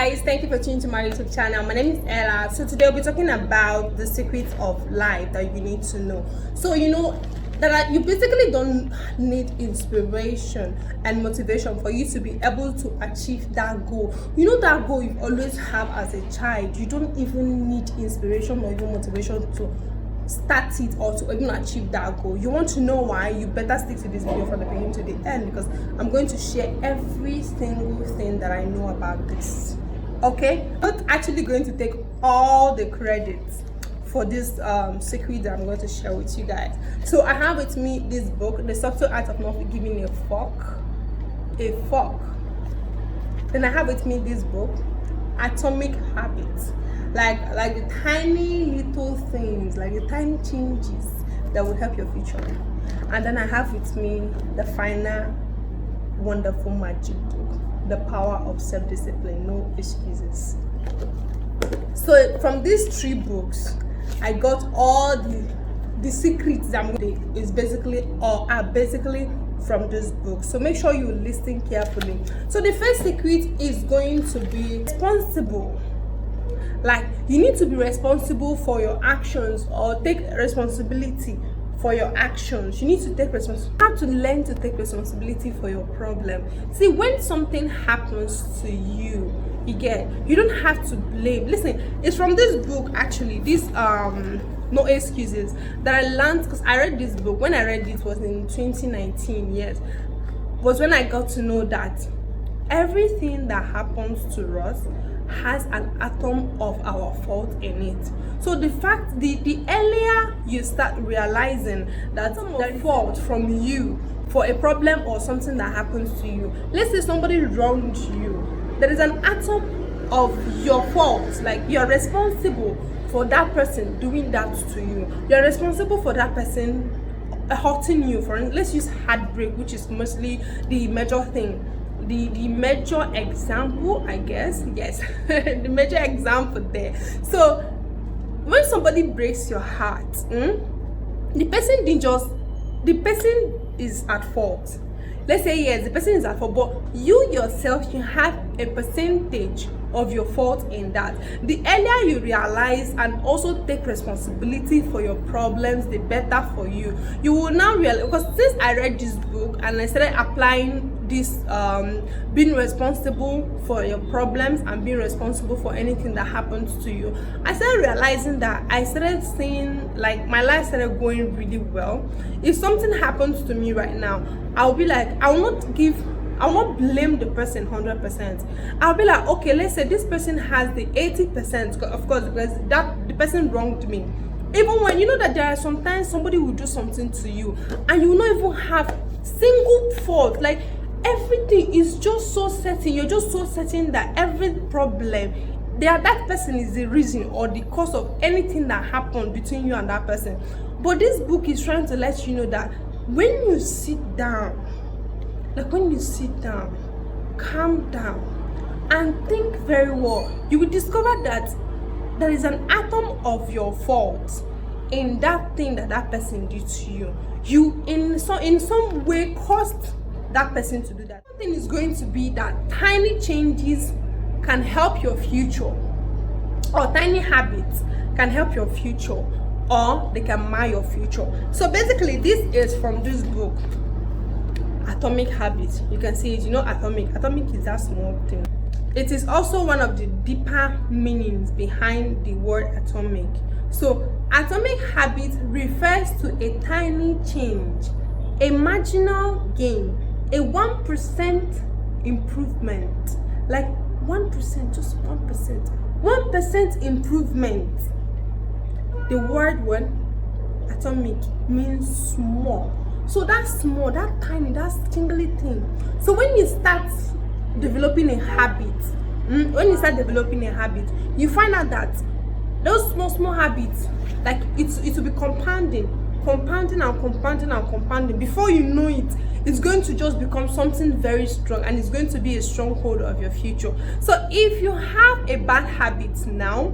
guys, thank you for tuning to my YouTube channel. My name is Ella. So today we'll be talking about the secrets of life that you need to know. So you basically don't need inspiration and motivation for you to be able to achieve that goal. That goal you always have as a child. You don't even need inspiration or even motivation to start it or to even achieve that goal. You want to know why? You better stick to this video from the beginning to the end, because I'm going to share every single thing that I know about this. Okay, I'm not actually going to take all the credits for this secret that I'm going to share with you guys. So I have with me this book, The Subtle Art of Not Giving a Fuck. Then I have with me this book, Atomic Habits. Like the tiny little things, like the tiny changes that will help your future. And then I have with me the final wonderful magic book, The Power of Self-Discipline, No Excuses. So from these three books, I got all the secrets that are basically from this book. So make sure you listen carefully. So the first secret is going to be responsible. Like, you need to be responsible for your actions, or take responsibility for your actions. You need to take responsibility. You have to learn to take responsibility for your problem. See, when something happens to you, you don't have to blame. Listen, it's from this book, actually, this No Excuses, that I learned, because I read this book. When I read it was in 2019, yes, was when I got to know that everything that happens to us has an atom of our fault in it. So the earlier you start realizing that the fault from you for a problem or something that happens to you, let's say somebody wronged you, there is an atom of your fault. Like, you're responsible for that person doing that to you. You're responsible for that person hurting you. For instance, let's use heartbreak, which is mostly the major thing. The major example, I guess, yes, the major example there. So when somebody breaks your heart, the person is at fault. Let's say yes, the person is at fault, but you yourself, you have a percentage of your fault in that. The earlier you realize and also take responsibility for your problems, the better for you. You will now realize, because since I read this book and I started applying this being responsible for your problems and being responsible for anything that happens to you, I started realizing that I started seeing, like, my life started going really well. If something happens to me right now, I'll be like, I will not blame the person 100%. I'll be like, okay, let's say this person has the 80%, of course, because the person wronged me. Even when you know that there are sometimes somebody will do something to you and you will not even have single fault, like everything is just so certain, you're just so certain that every problem, that person is the reason or the cause of anything that happened between you and that person. But this book is trying to let you know that when you sit down, calm down and think very well, you will discover that there is an atom of your fault in that thing that person did to you. You in some way caused that person to do that. Something is going to be that tiny changes can help your future, or tiny habits can help your future, or they can mar your future. So basically, this is from this book, Atomic Habits. You can see it, atomic is that small thing. It is also one of the deeper meanings behind the word atomic. So atomic habit refers to a tiny change, a marginal gain, a 1% improvement, like 1%, just 1% improvement. The word atomic means small. So that's small, that tiny, that tingly thing. So when you start developing a habit, you find out that those small habits, like it will be compounding. Before you know it, it's going to just become something very strong, and it's going to be a stronghold of your future. So if you have a bad habit now,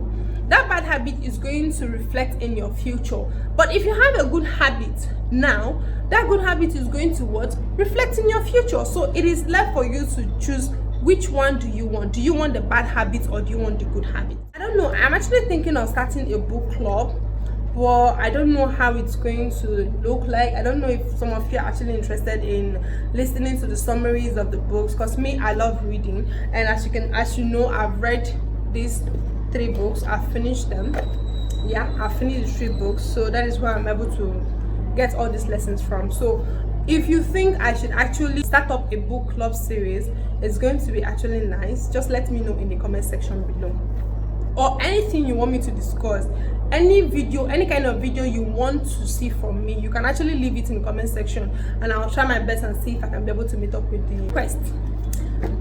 that bad habit is going to reflect in your future. But if you have a good habit now, that good habit is going to reflect in your future. So it is left for you to choose Which one do you want? Do you want the bad habits or do you want the good habits? I don't know. I'm actually thinking of starting a book club, but I don't know how it's going to look like. I don't know if some of you are actually interested in listening to the summaries of the books, because me, I love reading, and as you know, I've read these 3 books. I've finished them. Yeah, I've finished the 3 books, so that is where I'm able to get all these lessons from. So if you think I should actually start up a book club series, it's going to be actually nice. Just let me know in the comment section below, or anything you want me to discuss, any video, any kind of video you want to see from me, you can actually leave it in the comment section, and I'll try my best and see if I can be able to meet up with the request.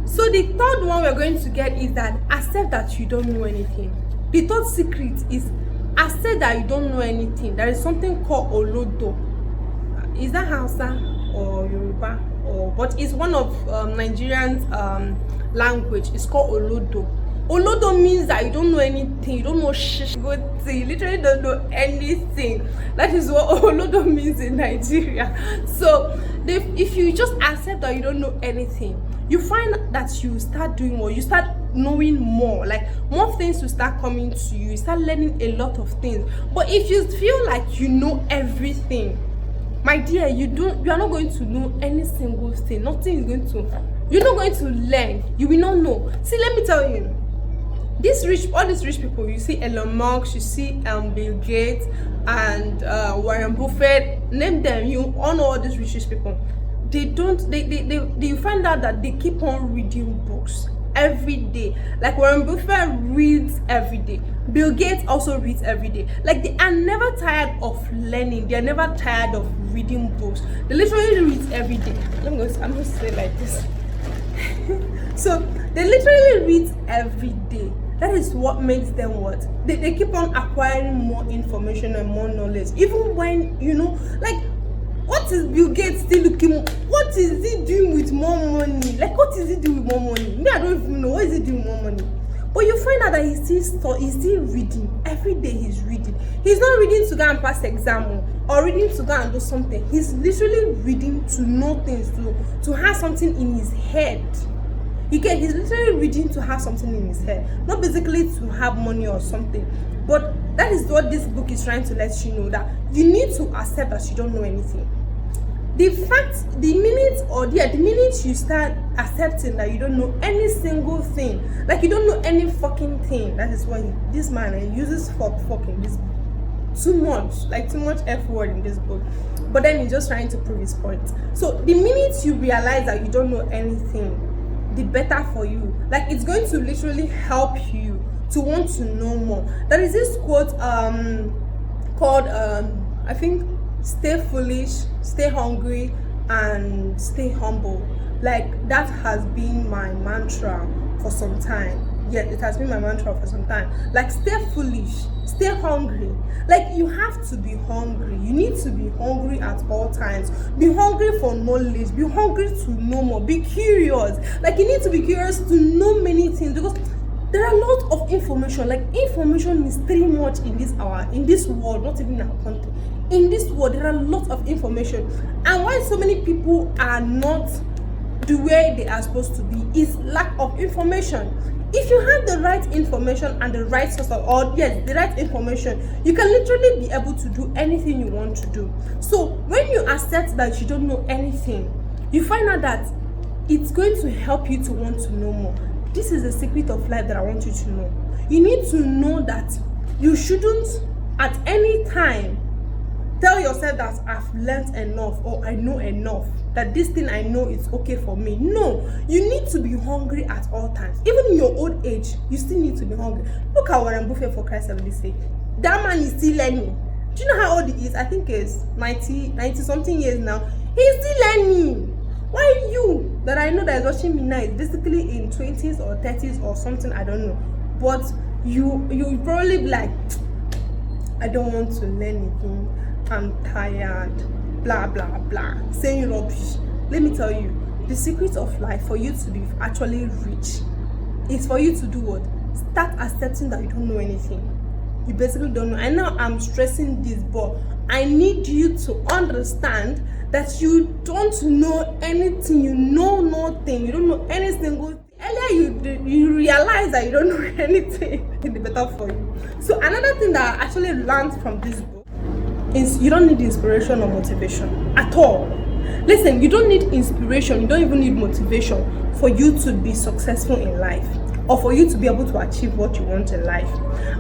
So the third one we're going to get is that accept that you don't know anything. The third secret is accept that you don't know anything. There is something called olodo. Is that Hausa or Yoruba? But it's one of Nigerian language. It's called olodo. Olodo means that you don't know anything, you don't know good thing, you literally don't know anything. That is what olodo means in Nigeria. So if you just accept that you don't know anything, you find that you start doing more, you start knowing more, like more things will start coming to you, you start learning a lot of things. But if you feel like you know everything, my dear, you are not going to know any single thing. Nothing is going to, you're not going to learn, you will not know. See, let me tell you, all these rich people, you see Elon Musk, you see Bill Gates and Warren Buffett, name them, you all know all these rich people. They find out that they keep on reading books every day. Like Warren Buffett reads every day, Bill Gates also reads every day. Like they are never tired of learning, they are never tired of reading books. They literally read every day. I'm going to say it like this. So they literally read every day. That is what makes them what? They keep on acquiring more information and more knowledge. Even when, you know, like, what is Bill Gates still looking? What is he doing with more money? Like, what is he doing with more money? Me, I don't even know. What is he doing with more money? But you find out that he's still reading. Every day he's reading. He's not reading to go and pass exam or reading to go and do something. He's literally reading to know things, to have something in his head. He's literally reading to have something in his head, not basically to have money or something. But that is what this book is trying to let you know, that you need to accept that you don't know anything. The minute you start accepting that you don't know any single thing, like you don't know any fucking thing, that is why this man uses fucking this too much F word in this book, but then he's just trying to prove his point. So the minute you realize that you don't know anything, the better for you. Like it's going to literally help you to want to know more. There is this quote called I think, stay foolish, stay hungry, and stay humble. Like that has been my mantra for some time. Yeah, it has been my mantra for some time. Like stay foolish, stay hungry. Like you have to be hungry. You need to be hungry at all times. Be hungry for knowledge. Be hungry to know more. Be curious. Like you need to be curious to know many things, because there are a lot of information. Like information is pretty much in this world, not even in our country. In this world, there are a lot of information, and why so many people are not the way they are supposed to be is lack of information. If you have the right information and the right source the right information, you can literally be able to do anything you want to do. So when you accept that you don't know anything, you find out that it's going to help you to want to know more. This is the secret of life that I want you to know. You need to know that you shouldn't at any time tell yourself that I've learned enough or I know enough, that this thing I know is okay for me. No, you need to be hungry at all times. Even in your old age, you still need to be hungry. Look at Warren Buffett, for Christ's sake. That man is still learning. Do you know how old he is? I think he's 90 something years now. He's still learning. Why you that I know that is watching me now is basically in 20s or 30s or something, I don't know. But you probably be like, I don't want to learn again. I'm tired, blah blah blah, saying rubbish. Let me tell you, the secret of life for you to be actually rich is for you to do what? Start accepting that you don't know anything. You basically don't know. I know I'm stressing this, but I need you to understand that you don't know anything. You know nothing. You don't know any single thing. Earlier you realize that you don't know anything, the better for you. So another thing that I actually learned from this book is you don't need inspiration or motivation at all. Listen, you don't need inspiration, you don't even need motivation for you to be successful in life, or for you to be able to achieve what you want in life.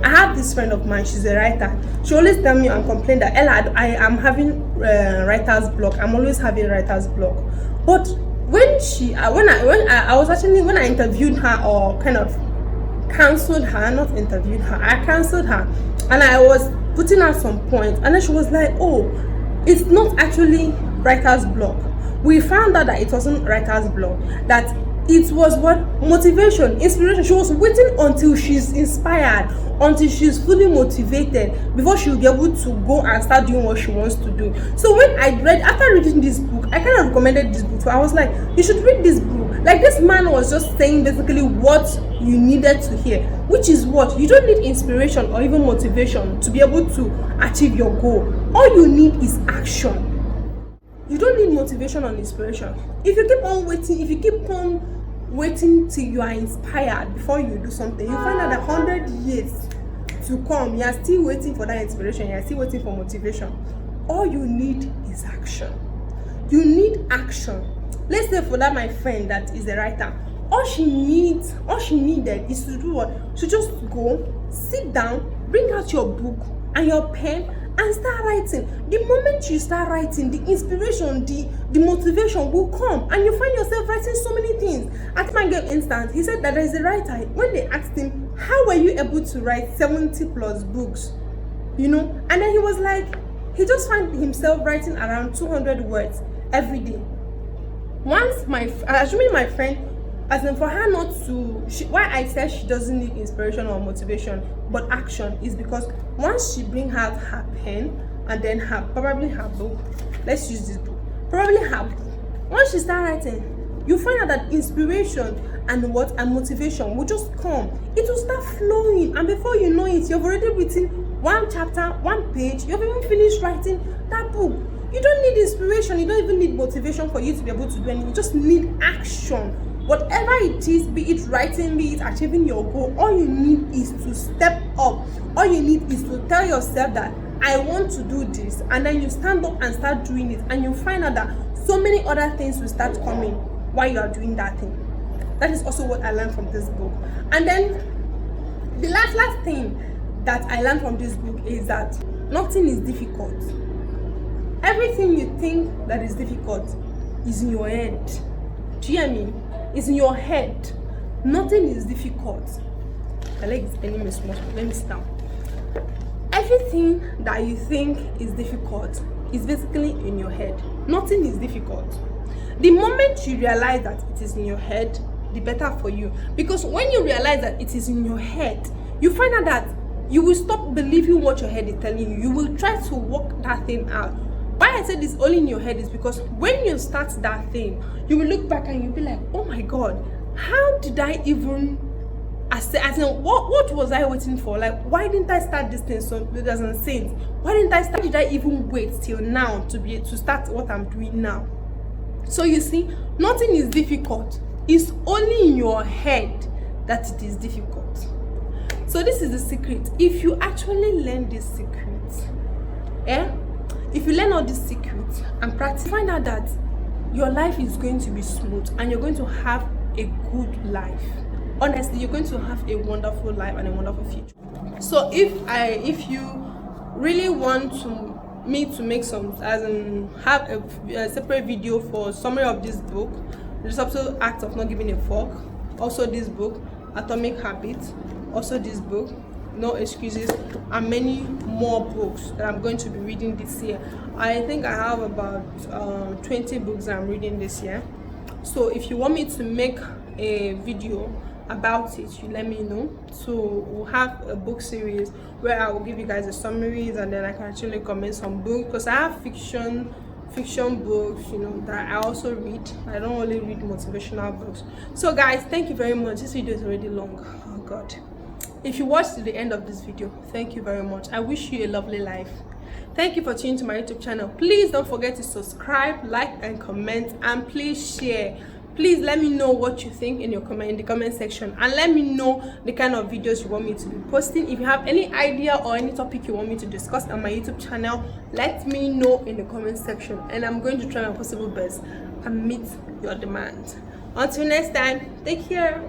I have this friend of mine, she's a writer. She always tell me and complain that, Ella, I am having writer's block. I'm always having writer's block. But when I interviewed her, or kind of cancelled her, not interviewed her, I cancelled her, and I was putting out some points, and then she was like, oh, it's not actually writer's block. We found out that it wasn't writer's block, that it was what? Motivation, inspiration. She was waiting until she's inspired, until she's fully motivated, before she will be able to go and start doing what she wants to do. So when after reading this book, I kind of recommended this book. So I was like, you should read this book. Like, this man was just saying basically what you needed to hear, which is what? You don't need inspiration or even motivation to be able to achieve your goal. All you need is action. You don't need motivation or inspiration. If you keep on waiting till you are inspired before you do something, you find out that 100 years to come, you are still waiting for that inspiration, you are still waiting for motivation. All you need is action. You need action. Let's say for that my friend that is a writer, all she needed is to do what? To just go, sit down, bring out your book and your pen and start writing. The moment you start writing, the inspiration, the motivation will come, and you find yourself writing so many things. At my girl instance, he said that there is a writer. When they asked him, how were you able to write 70 plus books? And then he was like, he just found himself writing around 200 words every day. Once assuming my friend, as in for her not to, why I said she doesn't need inspiration or motivation but action is because once she bring out her pen and then probably her book, let's use this book, probably her book, once she start writing, you find out that inspiration and motivation will just come. It will start flowing, and before you know it, you've already written one chapter, one page, you've even finished writing that book. You don't need inspiration, you don't even need motivation for you to be able to do anything. You just need action. Whatever it is, be it writing, be it achieving your goal, all you need is to step up. All you need is to tell yourself that I want to do this, and then you stand up and start doing it, and you find out that so many other things will start coming while you are doing that thing. That is also what I learned from this book. And then the last thing that I learned from this book is that nothing is difficult. Everything you think that is difficult is in your head. Do you hear me? It's in your head. Nothing is difficult. I like this enemy small. Let me sit down. Everything that you think is difficult is basically in your head. Nothing is difficult. The moment you realize that it is in your head, the better for you. Because when you realize that it is in your head, you find out that you will stop believing what your head is telling you. You will try to work that thing out. Why I said this only in your head is because when you start that thing, you will look back and you'll be like, oh my God, how did I even, what was I waiting for? Like, why didn't I start this thing? So it doesn't say it. Why did I even wait till now to start what I'm doing now? So you see, nothing is difficult. It's only in your head that it is difficult. So this is the secret. If you actually learn this secret, if you learn all these secrets and practice, find out that your life is going to be smooth and you're going to have a good life. Honestly, you're going to have a wonderful life and a wonderful future. So if you really want me to make have a separate video for summary of this book, The Subtle Act of Not Giving a Fuck, also this book, Atomic Habits, also this book, No Excuses, and many more books that I'm going to be reading this year. I think I have about 20 books that I'm reading this year. So if you want me to make a video about it, you let me know. So we'll have a book series where I will give you guys the summaries, and then I can actually comment some books, because I have fiction books, that I also read. I don't only read motivational books. So guys, thank you very much. This video is already long. Oh God. If you watched to the end of this video, thank you very much. I wish you a lovely life. Thank you for tuning to my YouTube channel. Please don't forget to subscribe, like and comment, and please share. Please let me know what you think in the comment section, and let me know the kind of videos you want me to be posting. If you have any idea or any topic you want me to discuss on my YouTube channel, let me know in the comment section, and I'm going to try my possible best and meet your demand. Until next time, take care.